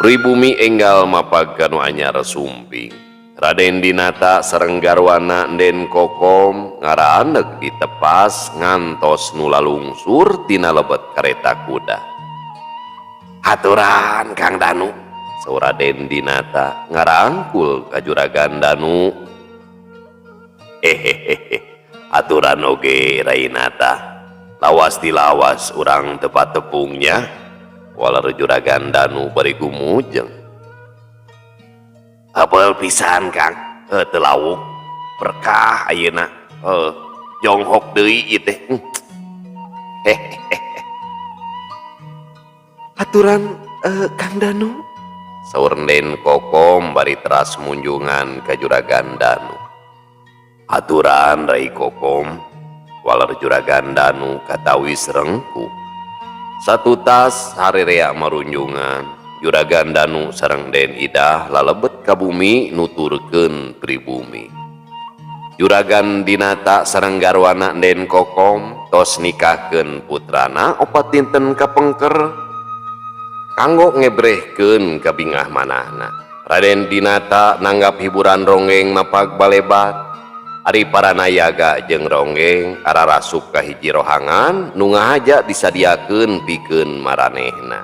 Pribumi enggal mapag kanu anyar sumping. Raden Dinata sareng garwana Den Kokom ngaraaneg ditepas ngantos nu lalungsur tina lebet kareta kuda. Haturan Kang Danu, saur Raden Dinata ngarangkul ka Juragan Danu. Hehehe, aturan oge Rainata, lawas dilawas urang tepat tepungnya, walar Juragan Danu bari gumujeng. Apel pisan Kang, teu lauk berkah ayeuna, jonghok deui ieu teh. Hehehe. Aturan Kang Danu, saur Den Kokom bari teras munjungan ka Juragan Danu. Aturan Rai Kokom, walar Juragan Danu katawis rengku. Satu tas harerea marunjungan, Juragan Danu sareng Den Idah lalebet ka bumi nuturkeun pribumi. Juragan Dinata sareng garwana Den Kokom tos nikahkeun putrana opat dinten kapengker kanggo ngebrehkeun ka bingah manahna. Raden Dinata nanggap hiburan ronggeng mapag balebat. Ari paranayaga jeung ronggeng ararasup ka hiji rohangan nu ngahaja disadiakeun pikeun maranehna.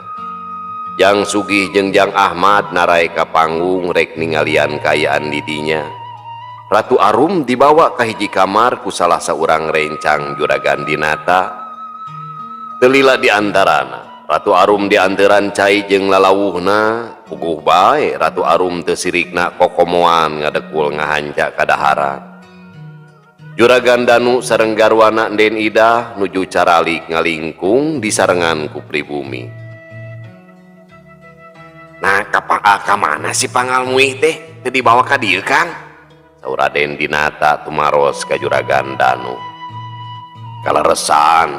Jang Sugih jeung Jang Ahmad narai ka panggung rek ningalian kayaan didinya. Ratu Arum dibawa ka hiji kamar ku salah saurang rencang Juragan Dinata. Teu lila di antarana, Ratu Arum dianteran cai jeung lalawuhna, puguh bae Ratu Arum teu sirikna kokomoan ngadekul ngahanca kadaharan. Juragan Danu sareng garwana Den Idah nuju caralik ngalingkung disarengan ku pribumi. Nah, ka mana si pangalmuih teh? Teu dibawa ka dieu Kang? Saur Raden Dinata tumaros ka Juragan Danu. Kaleresan,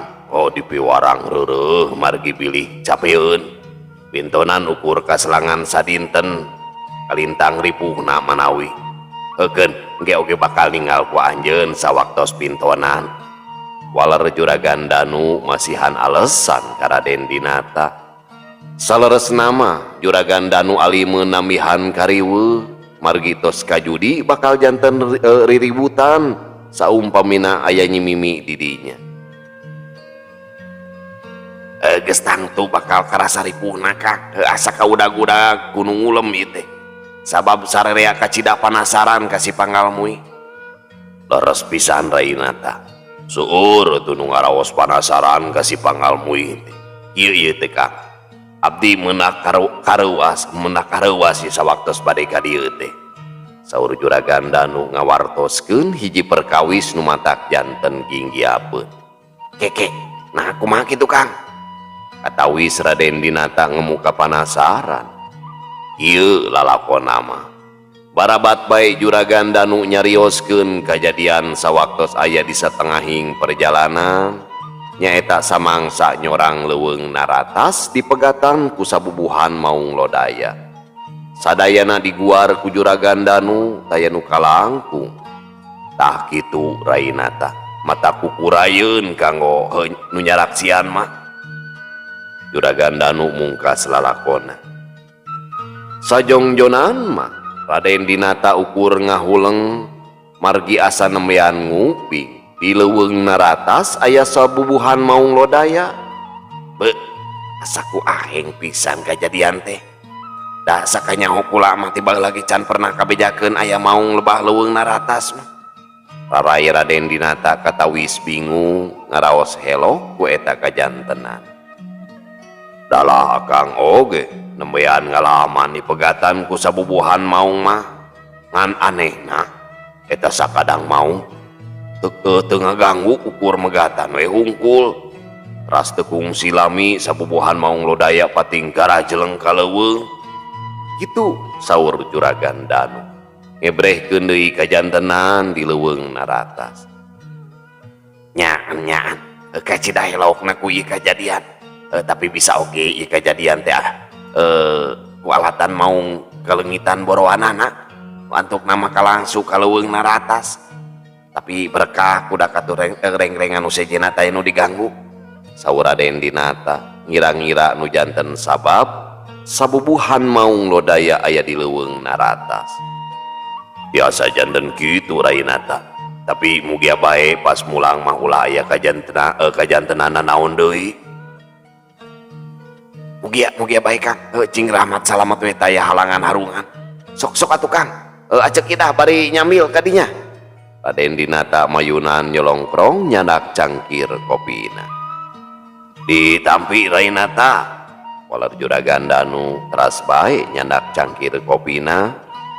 dipiwarang reureuh margi bilih capeun. Pintonan ukur kaselangan sadinten, kalintang ripuhna manawi. Heukeun engke oge bakal ninggal ku anjeun sawaktos pintonan. Walar Juragan Danu masihan alesan ka Raden Dinata. Saleresna mah Juragan Danu alimeun namihan kariweuh margi tos kajudi bakal janten riributan saumpamina aya nyimimi di dinya. Geus tangtu bakal karasa ripuhna Kang, asa kaudag-udag gunung ulem ieu teh. Sabab sarerea kacida panasaran kasih pangalmuih. Leres pisan Rainata, suur tu nu ngaraos panasaran kasih pangalmuih. Ieu teh Kang, abdi meunang kareuwas sawaktos bade ka dieu teh. Saur Juragan Danu ngawartoskeun hiji perkawis nu matak janten ginggiapeun. Keke, nah kumaha kitu Kang? Katawis Raden Dinata ngemuka panasaran. Ieu lalakonna mah barabat bae Juragan Danu nyarioskeun kajadian sawaktos aya di satengahing perjalanan nyaeta samangsa nyorang leuweung Naratas dipegatan ku sabubuhan Maung Lodaya. Sadayana diguar ku Juragan Danu taya nu kalangkung. Tah kitu Rainata, mata kukurayeun kanggo nu nyaraksian mah. Juragan Danu mungkas lalakonna. Sajongjonan mah Raden Dinata ukur ngahuleng margi asa nembean nguping di leuweung Naratas aya sabubuhan Maung Lodaya. Be, asa ku aheng pisan kajadian teh. Da sakanyaho kula mah tiba lagi can pernah kabejakeun aya maung lebah leuweung Naratas mah. Rarai Raden Dinata katawis bingung ngaraos helo ku eta kajantenan. Dalah Kang oge nembean ngalaman di pegatan ku sabubuhan maung mah ngan anehna eta sakadang maung teu ngaganggu ukur megatan we hungkul ras teu kungsi lami sabubuhan Maung Lodaya pating karajeleng ka leuweung kitu saur Juragan Danu ngebrehkeun deui kajantenan di leuweung Naratas. Nyaan kacida helokna ku ieu kajadian. Tapi bisa oge ieu kajadian teh kualatan maung kelengitan borowanana untuk nama kalangsu ka leuweung Naratas. Tapi berkah kuda katureng reng-rengan nu sejenna teh nu diganggu. Saur Raden Dinata ngira-ngira nu janten sabab sabubuhan maung lodaya aya di leuweung naratas. Biasa janten kitu Rainata, tapi mugia bae pas mulang mah ulah aya kajantenana naon deui. Mugia bae Kang, cing rahmat salamet we taya halangan harungan. Sok atuh Kang, ajak kita bari nyamil kadinya. Raden Dinata mayunan nyolongkrong nyandak cangkir kopina. Ditampi Rainata, walar juragan Danu teras bae nyandak cangkir kopina,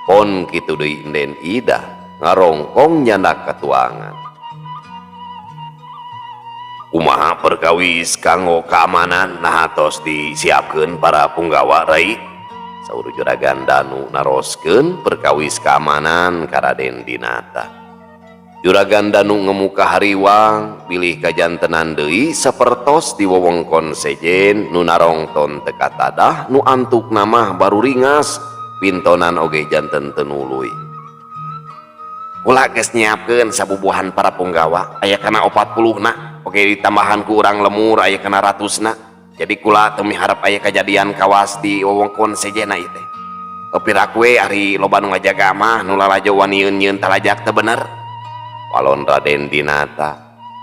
pon kitu deui inden Ida ngarongkong nyandak katuangan. Kumaha perkawis kanggo keamanan nah tos disiapkeun para punggawa Rai, saur juragan Danu naroskeun perkawis keamanan ka Raden Dinata. Juragan Danu ngemuka hariwang pilih kajantenan deui sapertos di wewengkon sejen nu narongton teka tadah nu antuk namah baru ringas pintonan oge janten tenuluy. Ulah geus nyiapkeun sabubuhan para punggawa aya kana 40 na. Oke ditambahan ku urang lemur aya kana 100 na. Jadi kula teu miharep aya kejadian kawas di wewengkon sejena ieu teh. Piraku we ari loba nu ngajaga mah nu lalajo waniun-nyieun talajak teu bener. Walon Raden Dinata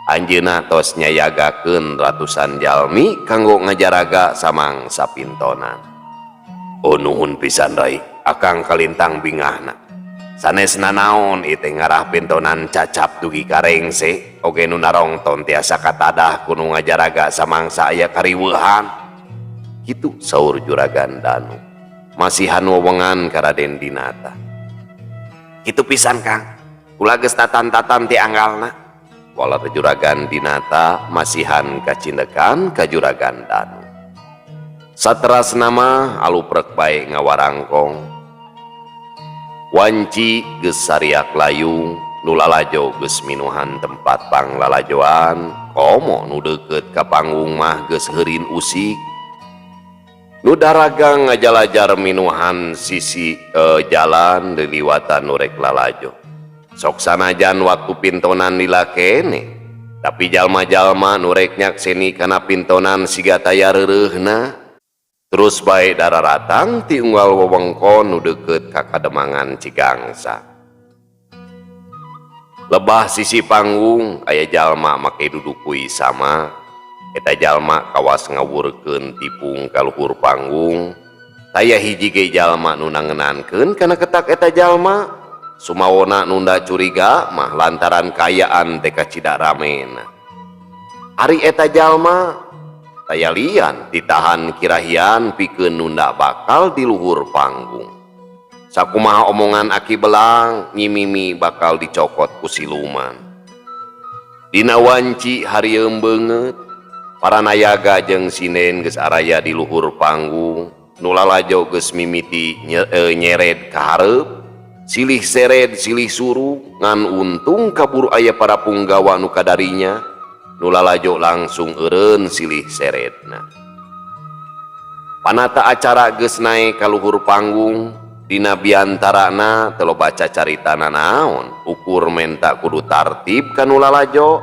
anjeunna tos nyayagakeun ratusan jalmi kanggo ngajaraga samang sapintonan. Oh nuhun pisan Rai, akang kalintang bingahna. Sanesna naon ieu teh ngarah pintonan cacap dugi ka rengse oge nu narongton tiasa katadah kudu ngajaraga samangsa aya kariweuhan. Kitu saur juragan Danu masihan wewengan ka Raden Dinata. Kitu pisan Kang, kula geus tatan-tatan ti anggalna. Walar juragan Dinata masihan kacindekan ka juragan Danu. Saterasna mah aluprek bae ngawarangkong. Wanci geus sariak layung, nu lalajo geus minuhan tempat panglalajoan, komo nu deukeut ka panggung mah geus heurin usik. Nu daraga ngajalajar minuhan sisi jalan liliwatan nu rek lalajo. Sok sanajan waktu pintonan lila kene, tapi jalma-jalma nu rek nyakseni kana pintonan siga taya reureuna. Terus bae dararatang ti unggal wewengkon nu deukeut ka Kademangan Cigangsa. Lebah sisi panggung aya jalma make duduk kuy sama, eta jalma kawas ngawurkeun tipung ka luhur panggung. Taya hiji ge jalma nu nangeunankeun kana ketak eta jalma, sumawona nunda curiga mah lantaran kayaan teh kacida ramena. Ari eta jalma taya lian ditahan kirahian pikeun nunda bakal di luhur panggung. Sakumaha omongan aki belang nyimimi bakal dicokot ku siluman. Dina wanci harieum beungeut para nayaga jeung sinen geus araya di luhur panggung, nu lalajo geus mimiti nyered ka hareup, silih sered silih suru ngan untung kabur aya para punggawa nu kadarinya. Nu lalajo langsung eureun silih seredna. Panata acara geus nae ka luhur panggung, dina biantarana teu loba cacaritana naon, ukur menta kudu tartib ka nu lalajo,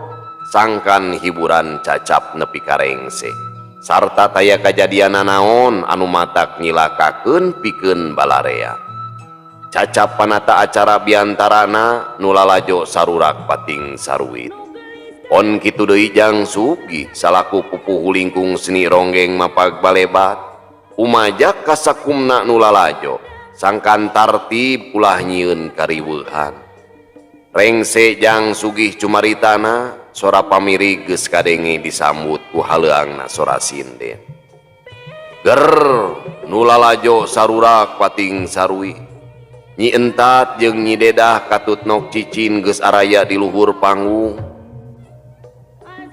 sangkan hiburan cacap nepi ka rengse. Sarta taya kajadiana naon anu matak nyilakakeun pikeun balarea. Cacap panata acara biantarana nu lalajo sarurak pating saruit. On kitu deui Jang Sugi salaku pupuh lingkung seni ronggeng mapag balebat, umajak kasakumna nu lalajo sangkan tartib ulah nyieun kariweuhan. Rengse Jang Sugih cumaritana sora pamirig geus kadenge disambut ku haleuangna sora sinden. Ger nu lalajo sarurak pating sarui. Nyi Entat jeung Nyi Dedah katut nok cicin geus araya di luhur panggung.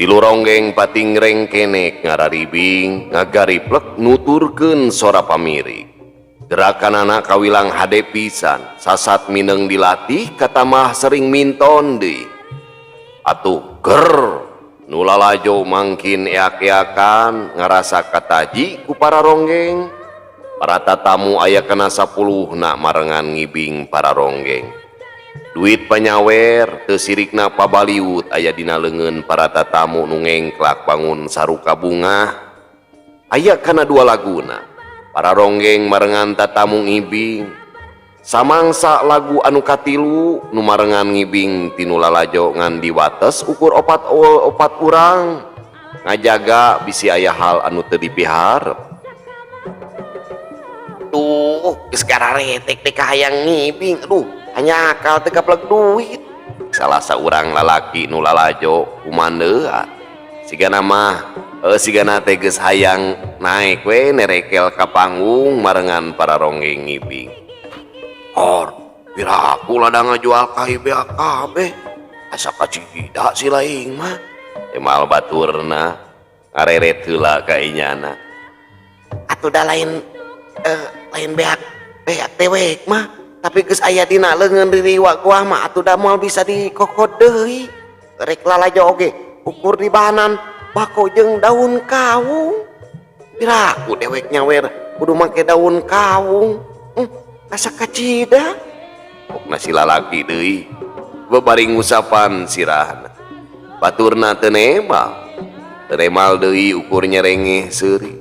Tilu ronggeng pating rengkenek ngararibing ngagariplek nuturkeun sora pamirig. Gerakan anak kawilang hade pisan, sasat mineng dilatih katamah sering minton deui. Atuh ger nu lalajo mangkin eak-eakan ngarasa kataji ku para ronggeng. Para tatamu aya kana 10 na marengan ngibing para ronggeng. Duit panyawer teu sirikna pabaliut aya dina leungeun para tatamu nu ngengklak bangun saruka bunga. Aya kana 2 laguna. para ronggeng marengan tatamu ngibing samangsa lagu anu katilu nu marengan ngibing tinu lalajo ngan diwates ukur opat urang ngajaga bisi aya hal anu teu dipiharep. Tuh geus kararetek teh kahayang ngibing, aduh hanya akal teu kapleg duit. Salah saurang lalaki nu lalajo kumandean sigana mah sigana teh geus hayang naek we nerekel ka panggung marengan para ronggeng ngibing. Or piraku ladang ngajual kahibea kabeh asa kacida si laing mah emal baturna ngareret heula ka inyana. Atuh da lain beak tewek mah tapi geus aya dina leungeun ririwa kuah mah atuh da moal bisa dikokot deui rek lalajo oge ukur di bahanan bako jeung daun kawung. Piraku dewek nyawer kudu make daun kawung asa kacida pokna si lalaki deui bebaring usapan sirahna baturna teu nemal deui ukur nyerengeh seuri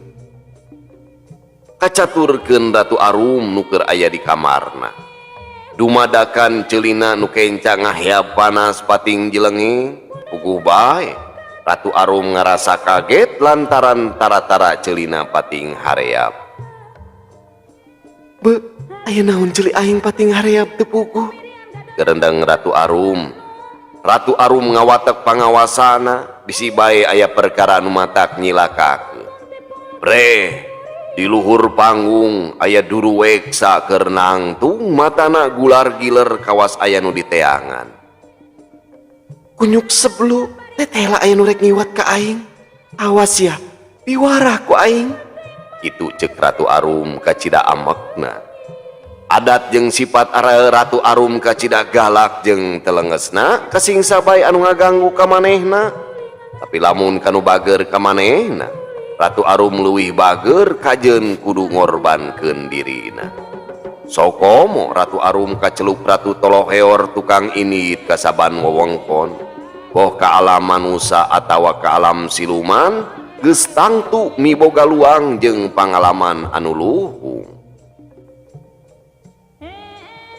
kacaturkeun Ratu Arum nu keur aya di kamarna dumadakan ceulina nu kencang ngahiap panas pating jelenge puguh bae Ratu Arum ngarasa kaget lantaran tara-tara ceulina pating hareap. Be, aya naon ceuli aing pating hareap teu puguh? Gerendeng Ratu Arum. Ratu Arum ngawatek pangawasana bisi bae aya perkara nu matak nyilakakeun. Bre, di luhur panggung aya duru weksa keur nangtung matana gular giler kawas aya nu diteangan. Kunyuk seblu tetela aya nu rek ngiwat ka aing. Awas ya, piwarah ku aing. Kitu ceuk Ratu Arum kacida amekna. Adat jeung sifat Ratu Arum kacida galak jeung telengesna kasingsa bae anu ngaganggu ka manehna. Tapi lamun kanu bager ka manehna Ratu Arum leuwih bager kajeun kudu ngorbankeun dirina. Sokomo Ratu Arum kacelup Ratu Toloheor tukang init ka saban wewengkon. Boh ka alam manusia atawa ka alam siluman geus tangtu miboga luang jeung pangalaman anu luhung.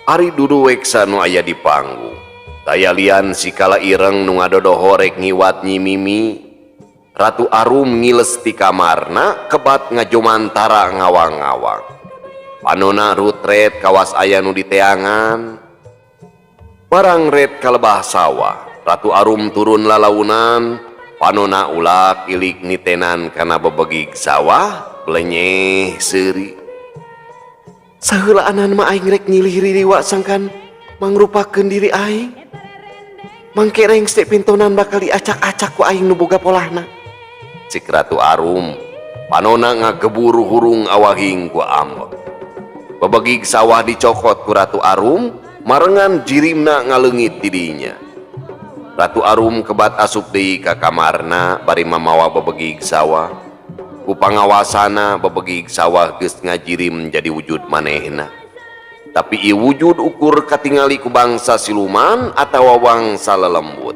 Ari dudu weksa nu aya di panggung. Daya lian sikala ireng nu ngadodoho rek ngiwat Nyi Mimi. Ratu Arum ngiles ti kamarna kebat ngajomantara ngawang-ngawang. Panona rutret kawas aya nu diteangan. Barang red kalebah sawah. Ratu Arum turun lalaunan. Panona ulak ilik nitenan kana bebegig sawah blenyeh seuri. Saheulaanan mah aing rek nyilih ririwa sangkan mangrupakeun diri aing. Mangke reng stek pintonan bakal diacak-acak ku aing nu boga polahna. Cik Ratu Arum, panona ngageburu hurung awahing ku ambek. Bebegig sawah dicokot ku Ratu Arum, marengan jirimna ngaleungit ti dinya. Ratu Arum kebat asup deui ka kamarna bari mamawa bebegig sawah. Ku pangawasana bebegig sawah geus ngajirim jadi wujud manehna. Tapi ieu wujud ukur katingali ku bangsa siluman atawa bangsa lelembut.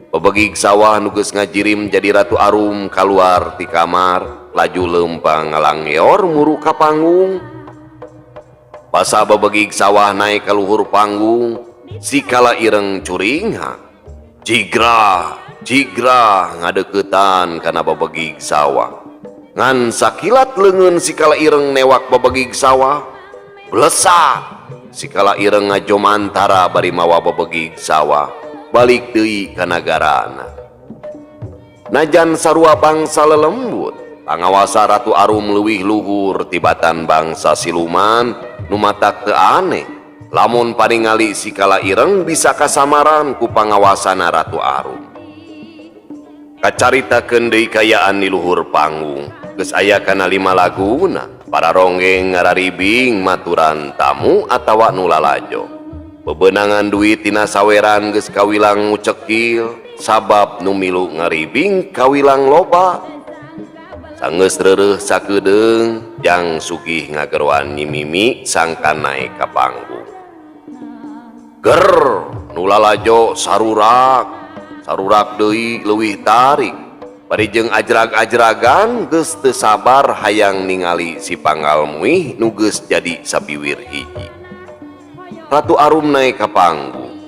Bebegig sawah nu geus ngajirim jadi Ratu Arum kaluar ti kamar laju leumpang ngalanggeor muru ka panggung. Basa bebegig sawah naik ka luhur panggung sikala ireng curingha. Jigra ngadeuketan kana bebegig sawah. Ngan sakilat leungeun sikala ireng newak bebegig sawah. Blesat sikala ireng ngajomantara bari mawa bebegig sawah balik deui ka nagarana. Najan sarua bangsa lelembut, pangawasa Ratu Arum leuwih luhur tibatan bangsa siluman nu matak teu aneh. Lamun paningali sikala ireng bisa kasamaran ku pangawasana Ratu Arum. Kacaritakeun deui kayaan di luhur panggung, geus aya kana 5 laguna. Para ronggeng ngararibing maturan tamu atawa nu lalajo. Bebenangan duit tina saweran geus kawilang ngucekil sabab nu milu ngaribing kawilang loba. Sanggeus reureuh sakedeung jang sugih ngageroan Nyi Mimi sangkan naik ka panggung. Ger nu lalajo sarurak deui leuwih tarik Parijeng ajrag-ajragan geus teu sabar hayang ningali si Panggalmuih nu geus jadi sabiwir hiji. Ratu Arum naik ka panggung.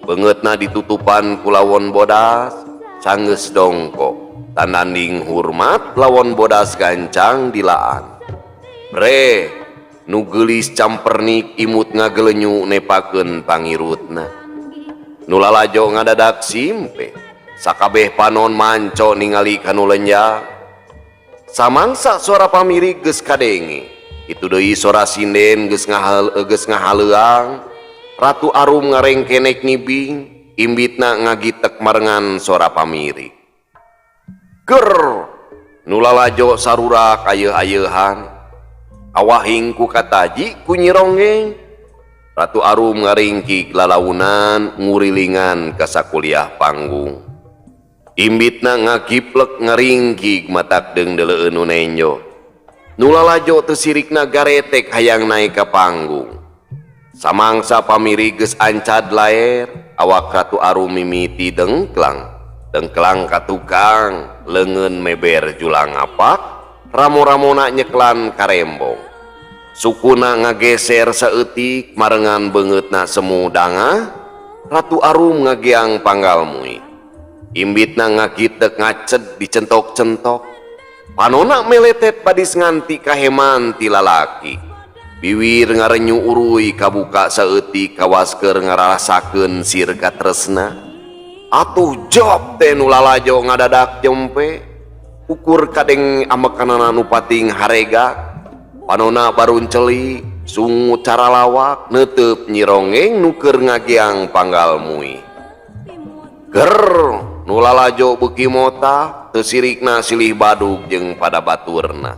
Beungeutna ditutupan ku lawon bodas, sanggeus dongko, tandanding hormat lawon bodas gancang dilaan. Bre, nu geulis campernik imut ngagelenyu nepakeun pangirutna. Nu lalajo ngadadak simpe. Sakabeh panon manco ningali kanu lenjang. Samangsa suara pamiri geus kadenge. Itu deui suara sinden geus ngahaleuang. Ratu Arum ngarengkenek nibing, imbitna ngagitek marengan suara pamiri. Ger, nu lalajo sarurak ayeuh-ayeuhan. Awahing ku kataji ku nyironggeng. Ratu Arum ngaringkik lalaunan ngurilingan ka sakuliah panggung. Imbitna ngakiplek ngaringkig matak deung deleueun nu nenjo. Nu lalajo teu sirikna garetek hayang naik ka panggung. Samangsa pamiri geus ancad laer, awak Ratu Arum mimiti dengklang ka tukang, leungeun meber julang apak, ramo-ramona nyeklan karembong. Sukuna ngageser saeutik marengan beungeutna semu dangah, Ratu Arum ngageang Panggalmuih. Imbitna ngagitek ngaced dicentok-centok. Panona meletet padis nganti kaheman ti lalaki. Biwir ngarenyu uruy kabuka saeutik kawasker ngarasakeun sirga tresna. Atuh job teh nu lalajo ngadadak jempe. Ukur kadeng amekanana nu pating harega. Panona barun celi sungu cara lawak neuteup nyironggeng nu keur ngageang Panggalmuih. Ger, nu lalajo beuki mota teu sirikna silih badug jeung pada baturna.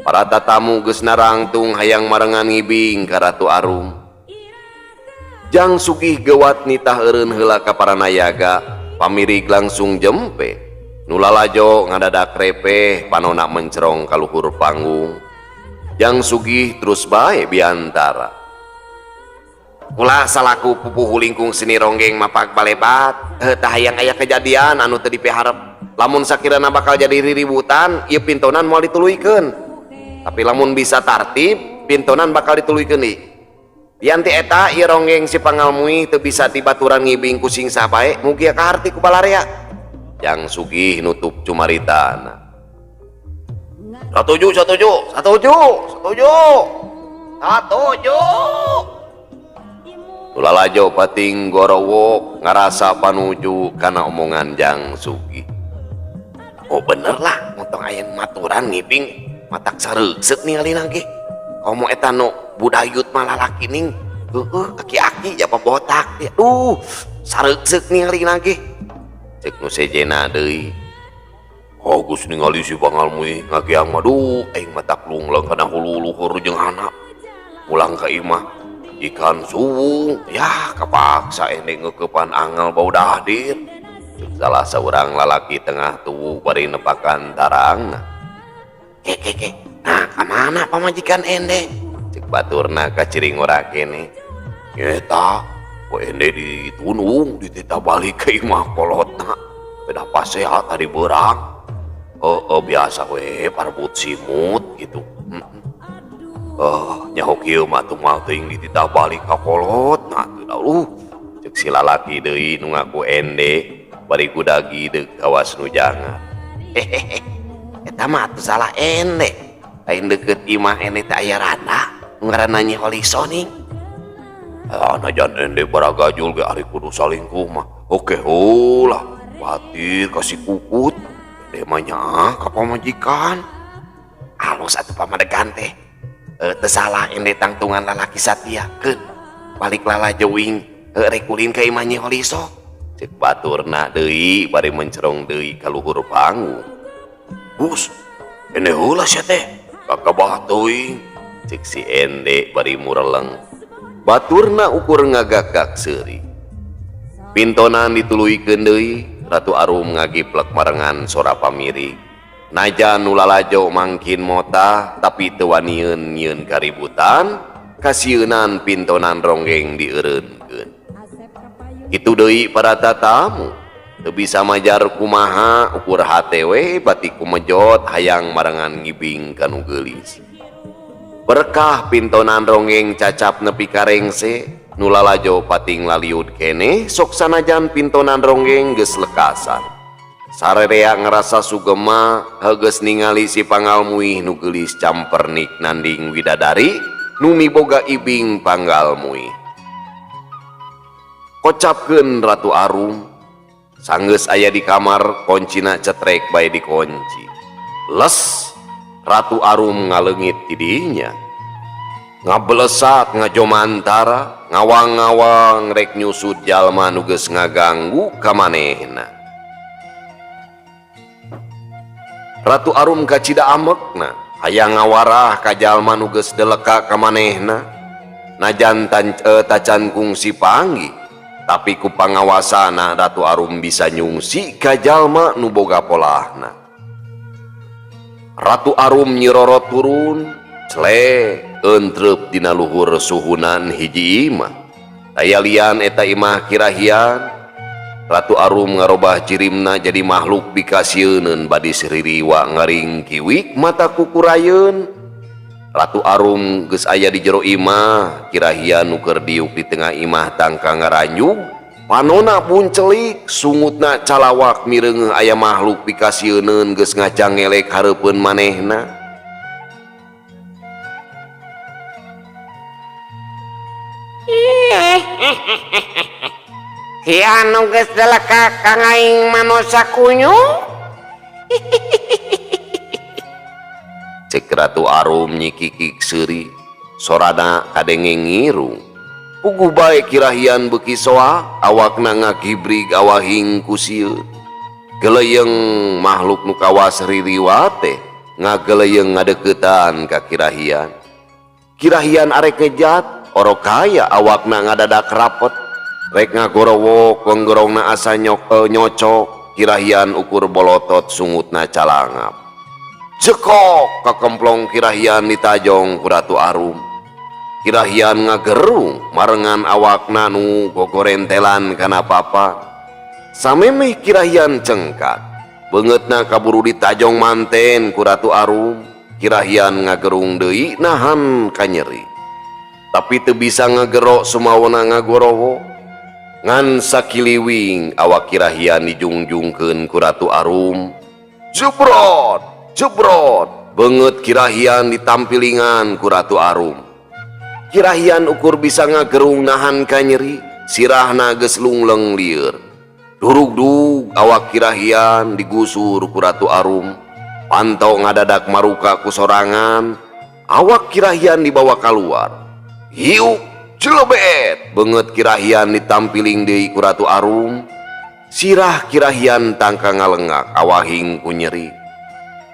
Para tatamu geus narangtung hayang marengan ngibing ka Ratu Arum. Jang sugih gewat nitah eureun heula ka paranayaga, pamirig langsung jempe. Nu lalajo ngadadak repeh panona mencerong ka luhur panggung. Jang sugih terus bae biantara. Ulah salaku pupuh lingkung seni ronggeng mapak balebat. Tah hayang aya kejadian anu teu dipeharep. Lamun sakirana bakal jadi riributan, ieu pintonan moal dituluykeun. Tapi lamun bisa tartib, pintonan bakal dituluykeun deui. Yanti eta ieu ronggeng si Panggalmuih teu bisa tibaturan ngibing ku sing sabae, mugi ka harti ku balarea. Jang sugih nutup cumaritana. Satuju. Lalajo pating gorowo ngarasa panuju kana omongan Jang Sugih. Oh bener lah, montong aya maturan ngibing matak sareuseup ningalina ge. Komo eta nu budayut mah lalaki ning aki-aki japa botak teh. Sareuseup ningalina ge. Ceuk nu sejena deui. Oh geus ningali si Panggalmuih ngageang mah aing matak lungleung kana hulu luhur jeung hana. Pulang ka imah ikan suwung, ya kapaksa ende ngeukepan angel bau dahdir. Salah seorang lalaki tengah tubuh bari nepakan tarangna. Ke, nah kamana pamajikan ende? Cek baturna ka ciring ora kene. Eta, ku ende ditunung ditita balik ke imah kolotna. Beda pasehat tadi berang. Biasa we parbut simut gitu. Nyaho kieu mah tuh mal teuing dititah balik ka kolot. Nah teu cek si lalaki deui nu ngaku ende bari kudagi deuk kawas nu jangan. Eta mah teu salah ende. Lain deukeut imah ende teh aya randa nu ngaranna Nyi Holiso ning. Najan ende baragajul ge ari kudu salingkuh mah. Oke ulah batir kasih kukut. Ende mah nya ka pamajikan. Alus atuh pamadegan teh. Teu salah ende tangtungan lalaki satia keun balik lalajo wing rek ulin ka imah Nyi Holiso. Cek baturna deui bari mencerong deui ka luhur panggung. Bus ende heula sia teh kakabah teuing. Cek si ende bari mureleng. Baturna ukur ngagagak seuri. Pintonan dituluykeun deui. Ratu Arum ngagiplek marengan sora pamiri. Najan nu lalajo mangkin mota tapi teu waniun nyieun kaributan, kasieun pintonan ronggeng dieureunkeun. Kitu deui para tatamu. teu bisa majar kumaha ukur HTW batik kumejot hayang marangan ngibing kanu geulis. Berkah pintonan rongeng cacap nepi karengse nu lalajo pating laliud keneh sok sanajan pintonan ronggeng geus lekasan. Sarerea ngerasa sugema heges ningali si pangalmuih nu geulis campernik nanding widadari nu miboga ibing panggalmuih. Kocapkeun Ratu Arum, sanggeus aya di kamar koncina cetrek bae dikunci. Les Ratu Arum ngaleungit ti dinya. Ngabelesat ngajomantara ngawang-ngawang rek nyusut jalma nu geus ngaganggu ka manehna. Ratu Arum kacida amekna hayang ngawarah ka jalma nu geus deleka ka manehna. Najan tacan kungsi panggih, tapi ku pangawasana Ratu Arum bisa nyungsi ka jalma nu boga polahna. Ratu Arum nyirorot turun, cle entrep dina luhur suhunan hiji imah. Aya lian eta imah Kirahian. Ratu Arum ngarobah cirimna jadi makhluk bikasieun badi siririwa ngaring kiwik mata kukurayeun. Ratu Arum geus aya di jero imah, Kirahian nu keur diuk di tengah imah tangka ngaranjug, panona puncelik, sungutna calawak mireungeuh aya makhluk bikasieun geus ngacangelek hareupeun manehna. Hian nu geus deleka ka aing manosa kunyu. Cek Ratu Arum nyikikik seuri, sorana kadenge ngirung. Puguh bae Kirahian beuki soa, awakna ngagibrig awahing ku sieun. Geleuyeng makhluk nu kawas ririwa teh ngageleuyeng ngadeuketan ka Kirahian. Kirahian arek ngejat, orokaya awakna ngadadak rapet. Rek ngagorowok penggerongna asa nyocok, Kirahian ukur bolotot sungutna calangap. Jekok kakemplong Kirahian ditajong ku Ratu Arum. Kirahian ngagerung marengan awakna nu gogorentelan kana papa. Samemeh Kirahian cengkat, beungeutna kaburu ditajong manten ku Ratu Arum. Kirahian ngagerung deui nahan ka nyeri. Tapi teu bisa ngagerok sumawana ngagorowo. Ngan sakiliwing awak Kirahian dijungjungkeun ku Ratu Arum. Jebrot, jebrot, beungeut Kirahian ditampilingan ku Ratu Arum. Kirahian ukur bisa ngagerung nahan ka nyeri, sirahna geus lungleng lieur. Durug-dug awak Kirahian digusur ku Ratu Arum. Pantau ngadadak maruka ku sorangan, awak Kirahian dibawa keluar. Hiuk celebet, beungeut Kirahian ditampiling deui ku Ratu Arum. Sirah Kirahian tangka ngalengak awahing ku nyeri.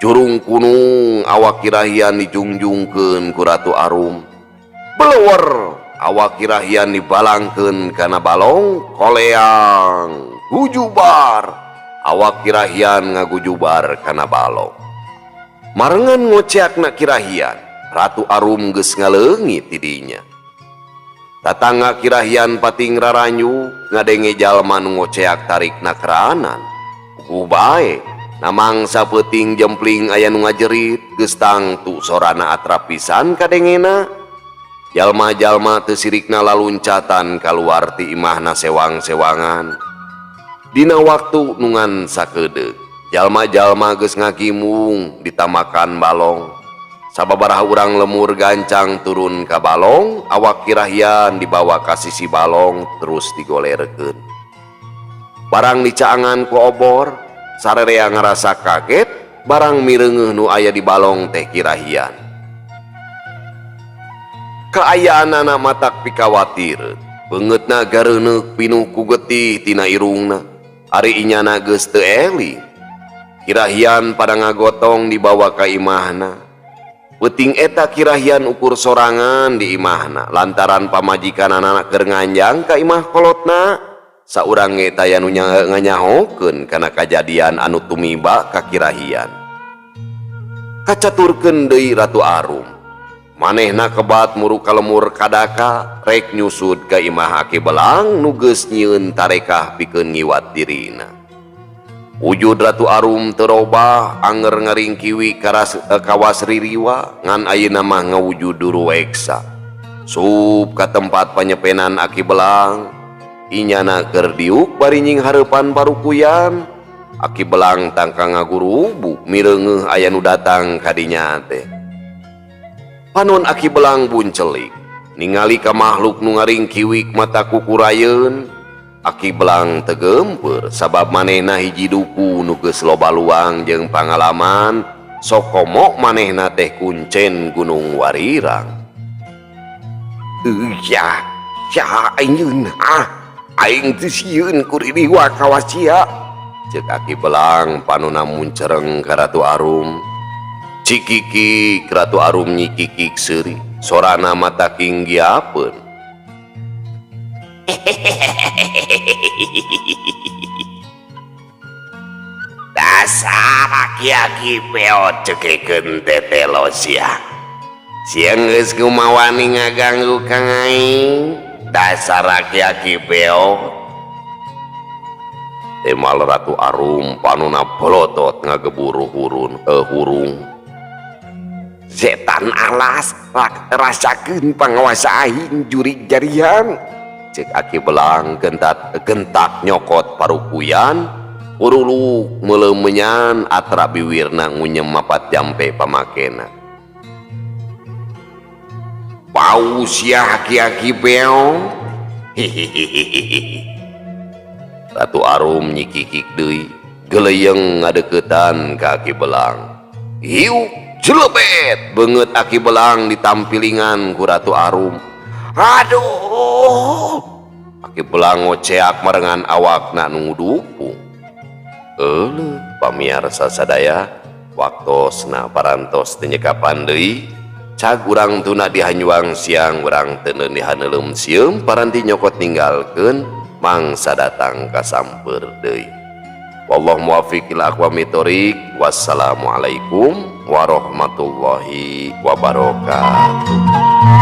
Curung kunung awak Kirahian dijungjungkeun ku Ratu Arum. Beleuwer awak Kirahian dibalangkeun kana balong koleang. Gujubar awak Kirahian ngagujubar kana balong. Marengan ngoceakna Kirahian, Ratu Arum geus ngaleungit ti dinya. Tatangga Kirahian pating raranyu ngadenge jalma nu ngoceak tarikna keraanan. Puguh bae namang sapeuting jempling aya nu ngajerit geus tangtu sorana atrap pisan kadengena. Jalma-jalma teu sirikna laluncatan kaluar ti imahna sewang-sewangan. Dina waktu nungan sakedeuk, jalma-jalma geus ngakimung ditamakan balong. Sababaraha urang lemur gancang turun ka balong, awak Kirahian dibawa ka sisi balong terus digolerkeun. Barang dicaangan ku obor, sarerea ngarasa kaget barang mireungeuh nu aya di balong teh Kirahian. Kaayaanana matak pikawatir, beungeutna gareuneuk pinuh ku getih tina irungna. Ari inyana geus teu eling. Kirahian pada ngagotong dibawa ka imahna. Peuting eta Kirahian ukur sorangan di imahna lantaran pamajikan anak keur nganjang ka imah kolotna. Saurang ge taya nu nganyahokeun kana kajadian anu tumiba ka Kirahian. Kacaturkeun deui Ratu Arum. Manehna kebat muru kalemur kadaka rek nyusud ka imah Ake Belang nu geus nyieun tarekah pikeun ngiwat dirina. Wujud Ratu Arum terobah anger ngering kiwi kawas ririwa ngan ayeuna mah ngawujud Duru Weksa. Sup ka tempat panyepenan Aki Belang, inyana keur diuk bari nying hareupan parukuyan. Aki Belang tangka ngagurubu mireungeuh aya nu datang ka dinya teh. Panon Aki Belang buncelik ningali ka makhluk nu ngaring kiwik mata kukurayeun. Aki Belang tegempeur sabab manehna hiji duku nu geus loba luang jeung pangalaman sok komo manehna teh kuncen Gunung Warirang. Ya ayeun aing teu sieun ku ririwa kawas sia, Cek Aki Belang panonna muncereng ka Ratu Arum. Cikiki Ratu Arum nyikikik seuri, sorana mata kinggiapeun. dasar aki-aki peot cekekeun tetelo sia. Sia geus kumawani ngaganggu Kang Aing, dasar aki-aki peot. Temal Ratu Arum panonna bolotot ngageburu hurung. Setan alas rasakeun panguasa aing jurig jarian. Cek Aki Belang gentak nyokot parukuyan, uruluk meleumenyan atra biwirna ngunyem mapat jampe pamakena. Paus ya aki-aki beong. Ratu Arum nyikikik deui, geleuyeng ngadeukeutan ka Aki Belang. Hiu jelebet beungeut Aki Belang ditampilingan ku Ratu Arum. Aduh, Aki Belang ngoceak marengan awakna nu ngudupung. Pamiarsa sadaya, waktosna parantos teu nyekapan deui. Cag urang tuna dihanyuang siang urang teu neueuh dihaneulem sieum paranti nyokot ninggalkeun mangsa datang kasamper deui. Wallahu muwaffiq ila aqwamit thoriq. Wassalamualaikum warahmatullahi wabarakatuh.